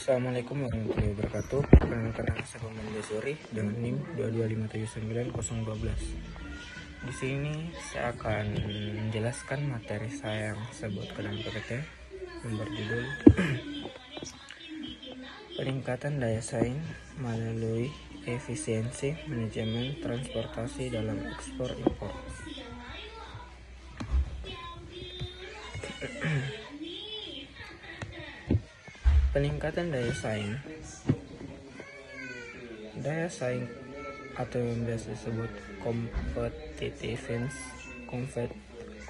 Assalamualaikum warahmatullahi wabarakatuh. Perkenalkan nama saya Paman Desuri dengan NIM 225790012. Di sini saya akan menjelaskan materi saya yang saya buat ke dalam PPT yang berjudul peningkatan daya saing melalui efisiensi manajemen transportasi dalam ekspor impor. Peningkatan daya saing atau yang biasa disebut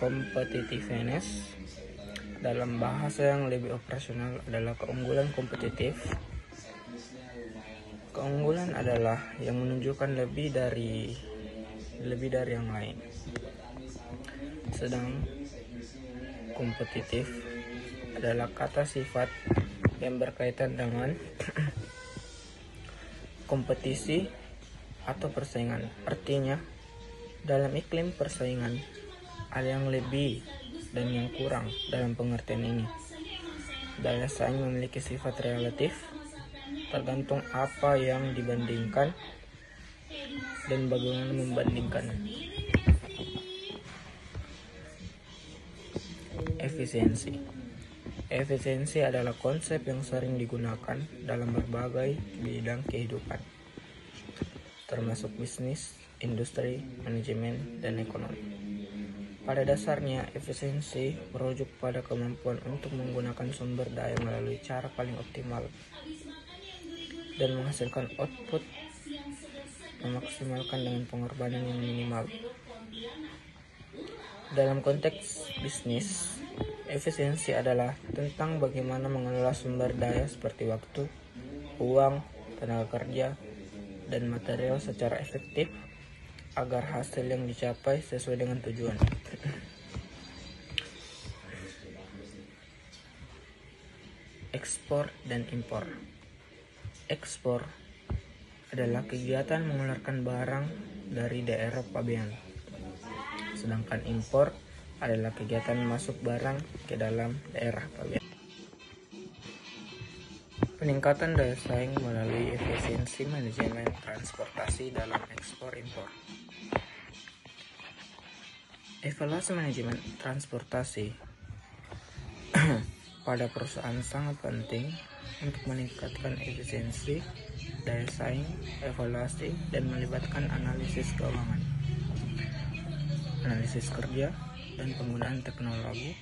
competitiveness dalam bahasa yang lebih operasional adalah keunggulan kompetitif. Keunggulan adalah yang menunjukkan lebih dari yang lain. Sedang kompetitif adalah kata sifat yang berkaitan dengan kompetisi atau persaingan. Artinya, dalam iklim persaingan, ada yang lebih dan yang kurang dalam pengertian ini. Daya saing memiliki sifat relatif, tergantung apa yang dibandingkan dan bagaimana membandingkan. Efisiensi adalah konsep yang sering digunakan dalam berbagai bidang kehidupan, termasuk bisnis, industri, manajemen, dan ekonomi. Pada dasarnya, efisiensi merujuk pada kemampuan untuk menggunakan sumber daya melalui cara paling optimal dan menghasilkan output memaksimalkan dengan pengorbanan yang minimal. Dalam konteks bisnis, efisiensi adalah tentang bagaimana mengelola sumber daya seperti waktu, uang, tenaga kerja, dan material secara efektif agar hasil yang dicapai sesuai dengan tujuan. Ekspor dan impor. Ekspor adalah kegiatan mengeluarkan barang dari daerah pabean, sedangkan impor adalah kegiatan masuk barang ke dalam daerah pabean. Peningkatan daya saing melalui efisiensi manajemen transportasi dalam ekspor impor. Evaluasi manajemen transportasi pada perusahaan sangat penting untuk meningkatkan efisiensi, daya saing, evaluasi, dan melibatkan analisis keuangan, analisis kerja, dan penggunaan teknologi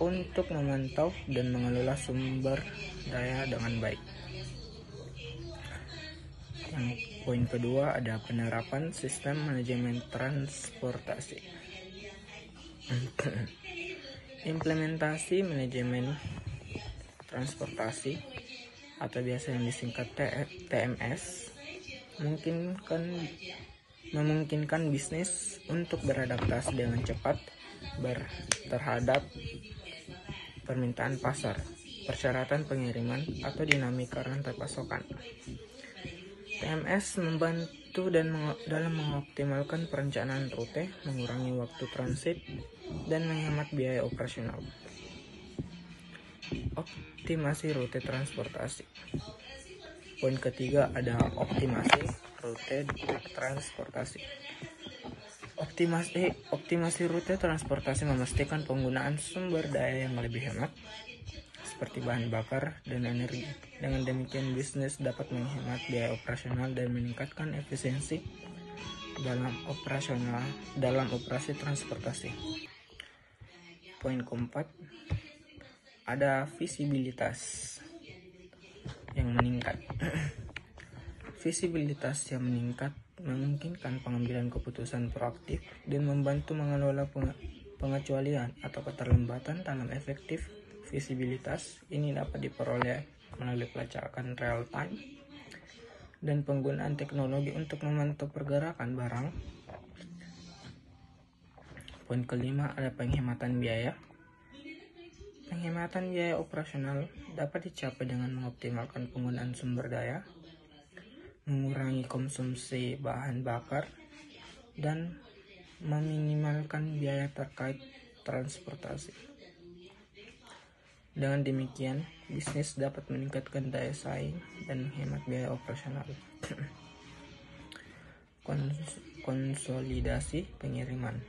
untuk memantau dan mengelola sumber daya dengan baik. Yang poin kedua ada penerapan sistem manajemen transportasi. Implementasi manajemen transportasi atau biasa yang disingkat TMS memungkinkan bisnis untuk beradaptasi dengan cepat terhadap permintaan pasar, persyaratan pengiriman, atau dinamika rantai pasokan. TMS membantu dalam mengoptimalkan perencanaan rute, mengurangi waktu transit, dan menghemat biaya operasional. Optimasi rute transportasi. Poin ketiga ada optimasi rute transportasi. Optimasi rute transportasi memastikan penggunaan sumber daya yang lebih hemat, seperti bahan bakar dan energi. Dengan demikian, bisnis dapat menghemat biaya operasional dan meningkatkan efisiensi dalam operasi transportasi. Poin keempat, ada visibilitas yang meningkat. Visibilitas yang meningkat memungkinkan pengambilan keputusan proaktif dan membantu mengelola pengecualian atau keterlambatan dalam efektif. Visibilitas ini dapat diperoleh melalui pelacakan real time dan penggunaan teknologi untuk memantau pergerakan barang. Poin kelima ada penghematan biaya. Penghematan biaya operasional dapat dicapai dengan mengoptimalkan penggunaan sumber daya, mengurangi konsumsi bahan bakar, dan meminimalkan biaya terkait transportasi. Dengan demikian, bisnis dapat meningkatkan daya saing dan menghemat biaya operasional. Konsolidasi pengiriman.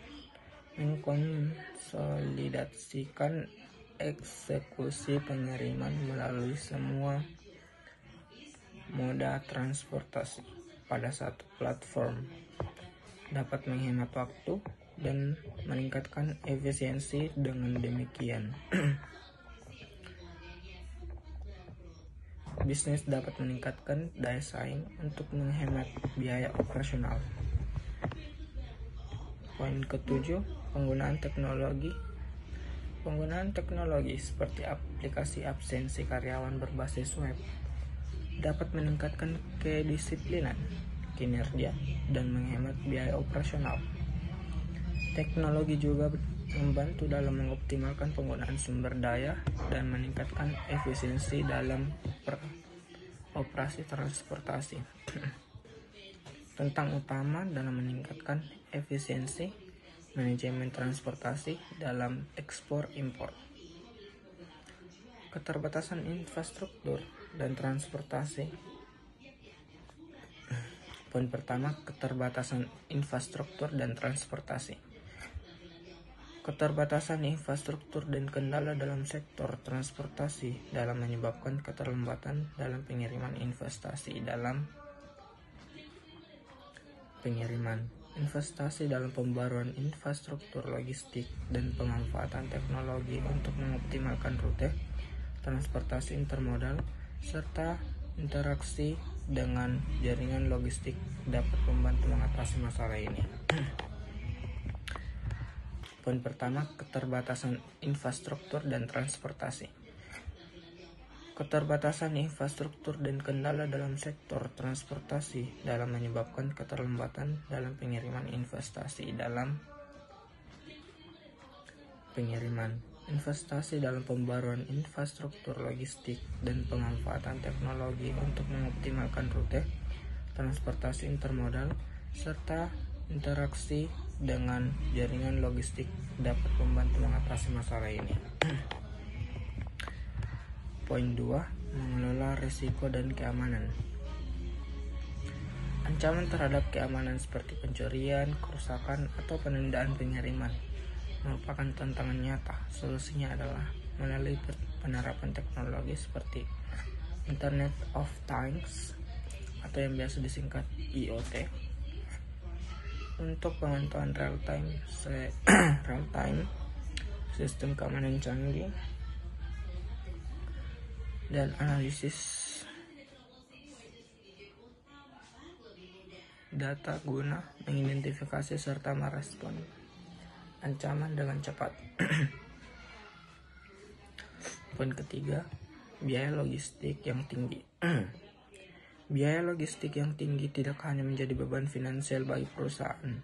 Mengkonsolidasikan eksekusi pengiriman melalui semua moda transportasi pada satu platform dapat menghemat waktu dan meningkatkan efisiensi. Dengan demikian, bisnis dapat meningkatkan daya saing untuk menghemat biaya operasional. Poin ketujuh, penggunaan teknologi. Penggunaan teknologi seperti aplikasi absensi karyawan berbasis web dapat meningkatkan kedisiplinan, kinerja, dan menghemat biaya operasional. Teknologi juga membantu dalam mengoptimalkan penggunaan sumber daya dan meningkatkan efisiensi dalam operasi transportasi. Tentang utama dalam meningkatkan efisiensi manajemen transportasi dalam ekspor-impor. Keterbatasan infrastruktur dan transportasi. Poin pertama, keterbatasan infrastruktur dan transportasi. Keterbatasan infrastruktur dan kendala dalam sektor transportasi dalam menyebabkan keterlambatan dalam pengiriman investasi dalam pembaruan infrastruktur logistik dan pemanfaatan teknologi untuk mengoptimalkan rute transportasi intermodal serta interaksi dengan jaringan logistik dapat membantu mengatasi masalah ini. Poin pertama, keterbatasan infrastruktur dan transportasi. Keterbatasan infrastruktur dan kendala dalam sektor transportasi dalam menyebabkan keterlambatan dalam pengiriman investasi dalam pembaruan infrastruktur logistik dan pemanfaatan teknologi untuk mengoptimalkan rute transportasi intermodal serta interaksi dengan jaringan logistik dapat membantu mengatasi masalah ini. Poin 2, mengelola risiko dan keamanan. Ancaman terhadap keamanan seperti pencurian, kerusakan, atau penundaan pengiriman merupakan tantangan nyata. Solusinya adalah melalui penerapan teknologi seperti Internet of Things atau yang biasa disingkat IoT untuk pemantauan real time sistem keamanan canggih dan analisis data guna mengidentifikasi serta merespon ancaman dengan cepat. Poin ketiga, biaya logistik yang tinggi. Biaya logistik yang tinggi tidak hanya menjadi beban finansial bagi perusahaan,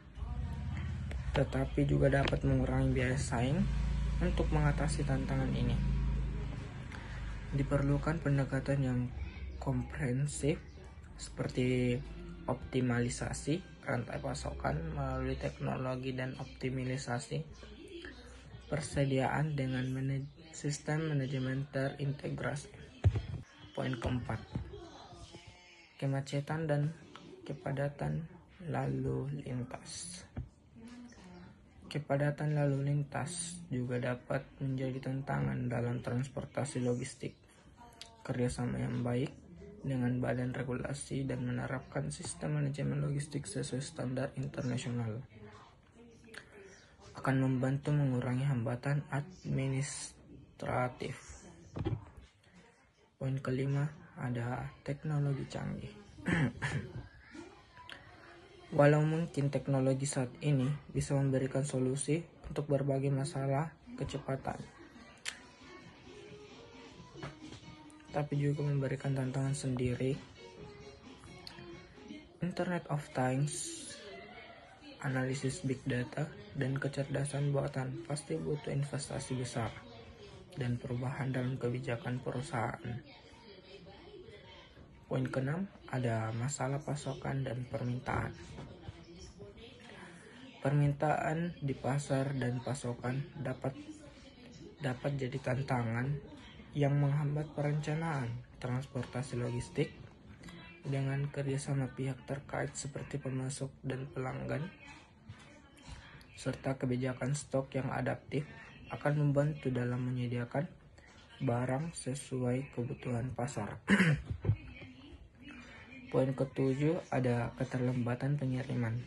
tetapi juga dapat mengurangi biaya saing. Untuk mengatasi tantangan ini, diperlukan pendekatan yang komprehensif seperti optimalisasi rantai pasokan melalui teknologi dan optimalisasi persediaan dengan sistem manajemen terintegrasi. Poin keempat, kemacetan dan kepadatan lalu lintas. Kepadatan lalu lintas juga dapat menjadi tantangan dalam transportasi logistik. Kerjasama yang baik dengan badan regulasi dan menerapkan sistem manajemen logistik sesuai standar internasional akan membantu mengurangi hambatan administratif. Poin kelima, ada teknologi canggih. Walau mungkin teknologi saat ini bisa memberikan solusi untuk berbagai masalah kecepatan, tapi juga memberikan tantangan sendiri. Internet of Things, analisis big data, dan kecerdasan buatan pasti butuh investasi besar dan perubahan dalam kebijakan perusahaan. Poin keenam, ada masalah pasokan dan permintaan. Permintaan di pasar dan pasokan dapat jadi tantangan yang menghambat perencanaan transportasi logistik dengan kerjasama pihak terkait seperti pemasok dan pelanggan, serta kebijakan stok yang adaptif akan membantu dalam menyediakan barang sesuai kebutuhan pasar. Poin ketujuh ada keterlambatan pengiriman.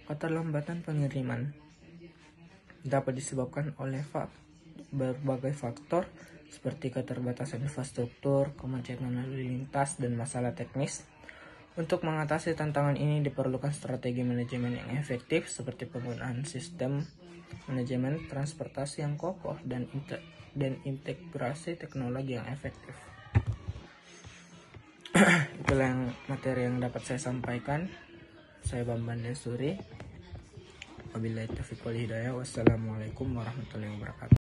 Keterlambatan pengiriman dapat disebabkan oleh berbagai faktor seperti keterbatasan infrastruktur, kemacetan lalu lintas, dan masalah teknis. Untuk mengatasi tantangan ini diperlukan strategi manajemen yang efektif seperti penggunaan sistem manajemen transportasi yang kokoh dan integrasi teknologi yang efektif. Itulah yang materi yang dapat saya sampaikan. Saya Bambang Desuri. Wabillahi taufiq wal hidayah. Wassalamualaikum warahmatullahi wabarakatuh.